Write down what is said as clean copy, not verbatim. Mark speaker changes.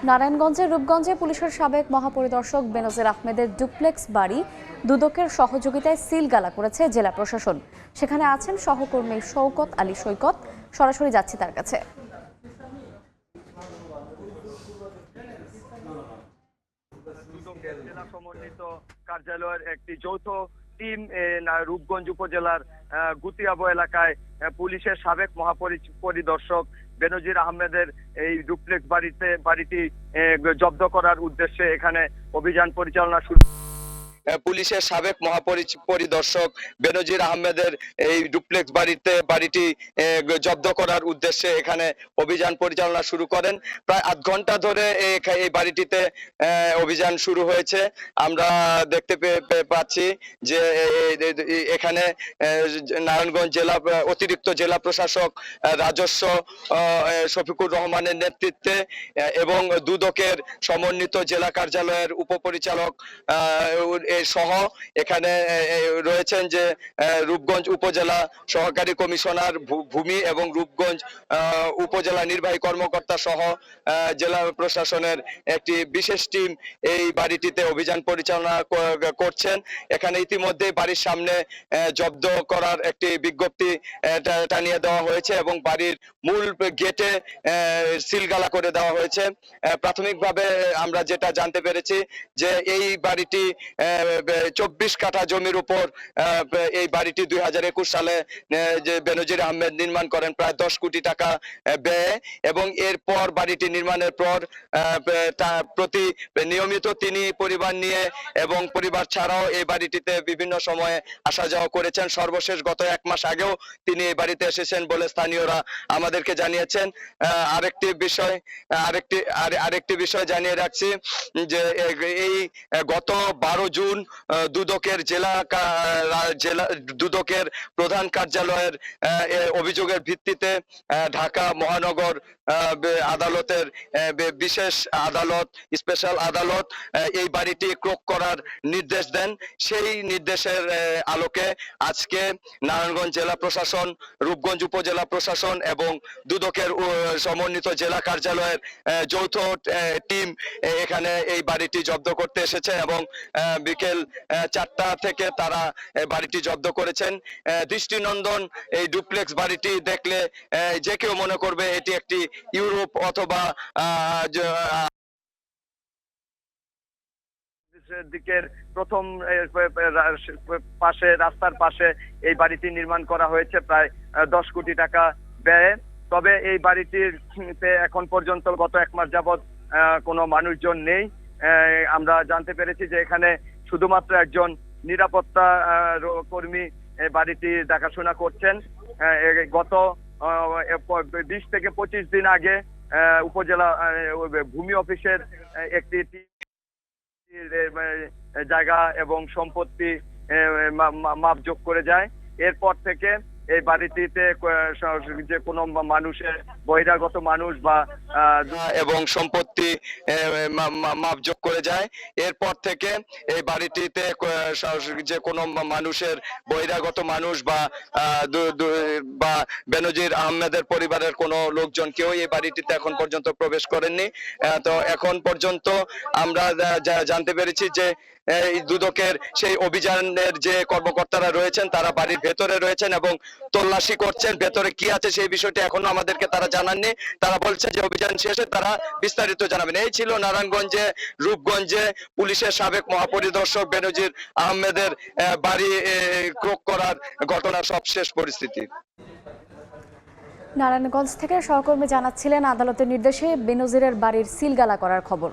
Speaker 1: নারায়ণগঞ্জের রূপগঞ্জে পুলিশের সাবেক মহাপরিদর্শক বেনজির আহমেদের ডুপ্লেক্স বাড়ি দুদকের সহযোগিতায় সিলগালা করেছে জেলা প্রশাসন। সেখানে আছেন সহকর্মী শওকত আলী সৈকত। সরাসরি যাচ্ছি তার কাছে।
Speaker 2: জেলা সমন্বিত কার্যালয়ের একটি যৌথ টিম রূপগঞ্জ উপজেলার গুতিয়াবো এলাকায় পুলিশের সাবেক মহাপরিদর্শক বেনজির আহমেদের এই ডুপ্লেক্স বাড়িটি জব্দ করার উদ্দেশ্যে এখানে অভিযান পরিচালনা শুরু। পুলিশের সাবেক মহাপরিদর্শক বেনজির আহমেদের এই ডুপ্লেক্স বাড়িটি জব্দ করার উদ্দেশ্যে এখানে অভিযান পরিচালনা শুরু করেন। প্রায় আধ ঘন্টা ধরে এই বাড়িটিতে অভিযান শুরু হয়েছে। আমরা দেখতে পাচ্ছি যে এখানে নারায়ণগঞ্জ জেলা অতিরিক্ত জেলা প্রশাসক রাজস্ব শফিকুর রহমানের নেতৃত্বে এবং দুদকের সমন্বিত জেলা কার্যালয়ের উপপরিচালক সহ এখানে রয়েছেন যে রূপগঞ্জ উপজেলা সহকারী কমিশনার ভূমি এবং রূপগঞ্জ উপজেলা নির্বাহী কর্মকর্তা সহ জেলা প্রশাসনের একটি বিশেষ টিম এই বাড়িটিতে অভিযান পরিচালনা করছেন। এখানে ইতিমধ্যে বাড়ির সামনে জব্দ করার একটি বিজ্ঞপ্তি টানিয়ে দেওয়া হয়েছে এবং বাড়ির মূল গেটে সিলগালা করে দেওয়া হয়েছে। প্রাথমিকভাবে আমরা যেটা জানতে পেরেছি যে এই বাড়িটি 24 কাঠা জমির উপর এই বাড়িটি 2021 সালে যে বেনজির আহমেদ নির্মাণ করেন প্রায় 10 কোটি টাকা ব্যয়, এবং এরপর বাড়িটি নির্মাণের পর প্রতি নিয়মিত তিনি পরিবার নিয়ে এবং পরিবার ছাড়াও এই বাড়িটিতে বিভিন্ন সময়ে আসা যাওয়া করেছেন। সর্বশেষ গত 1 মাস আগেও তিনি এই বাড়িতে এসেছেন বলে স্থানীয়রা আমাদেরকে জানিয়েছেন। আরেকটি বিষয় জানিয়ে রাখছি যে এই গত 12 জুন দুদকের দুদকের প্রধান কার্যালয়ের অভিযোগের ভিত্তিতে ঢাকা মহানগর আদালতের বিশেষ আদালত স্পেশাল আদালত এই বাড়িটি ক্রয় করার নির্দেশ দেন। সেই নির্দেশের আলোকে আজকে নারায়ণগঞ্জ জেলা প্রশাসন, রূপগঞ্জ উপজেলা প্রশাসন এবং দুদকের সমন্বিত জেলা কার্যালয়ের যৌথ টিম এখানে এই বাড়িটি জব্দ করতে এসেছে এবং বিকেল 4টা থেকে তারা বাড়িটি জব্দ করেছেন। দৃষ্টিনন্দন এই ডুপ্লেক্স বাড়িটি দেখলে যে কেউ মনে করবে এটি একটি ইউরোপ অথবা দিকের প্রথম পাশে রাস্তার পাশে এই বাড়িটি নির্মাণ করা হয়েছে প্রায় 10 কোটি টাকা ব্যয়ে। তবে এই বাড়িটিতে এখন পর্যন্ত গত 1 মাস যাবৎ কোনো মানুষজন নেই। আমরা জানতে পেরেছি যে এখানে শুধুমাত্র একজন নিরাপত্তা কর্মী বাড়িটি দেখাশোনা করছেন। গত 20 থেকে 25 দিন আগে উপজেলা ভূমি অফিসের একটি জায়গা এবং সম্পত্তি মাপজোক করে যায়। এরপর থেকে এই বাড়িটিতে যে কোনো মানুষের বহিরাগত মানুষ বা এবং সম্পত্তি মাপজোক করে যায়। এরপর থেকে এই বাড়িটিতে যে কোনো মানুষের বহিরাগত মানুষ বা বেনজির আহমেদের পরিবারের কোনো লোকজন কেউ এই বাড়িটিতে এখন পর্যন্ত প্রবেশ করেননি। তো এখন পর্যন্ত আমরা জানতে পেরেছি যে এই দুদকের সেই অভিযানের যে কর্মকর্তারা রয়েছেন তারা বাড়ির ভেতরে রয়েছেন এবং তল্লাশি করছেন। ভেতরে কি আছে সেই বিষয়টি এখনো আমাদেরকে তারা জানাননি। তারা বলছে যে অভিযান শেষে তারা বিস্তারিত জানাবেন। এই ছিল নারায়ণগঞ্জে রূপগঞ্জে পুলিশের সাবেক মহাপরিদর্শক বেনজির আহমেদের বাড়ি ক্রয় করার ঘটনার সবশেষ পরিস্থিতি।
Speaker 1: নারায়ণগঞ্জ থেকে সহকর্মী জানাচ্ছিলেন আদালতের নির্দেশে বেনজিরের বাড়ির সিলগালা করার খবর।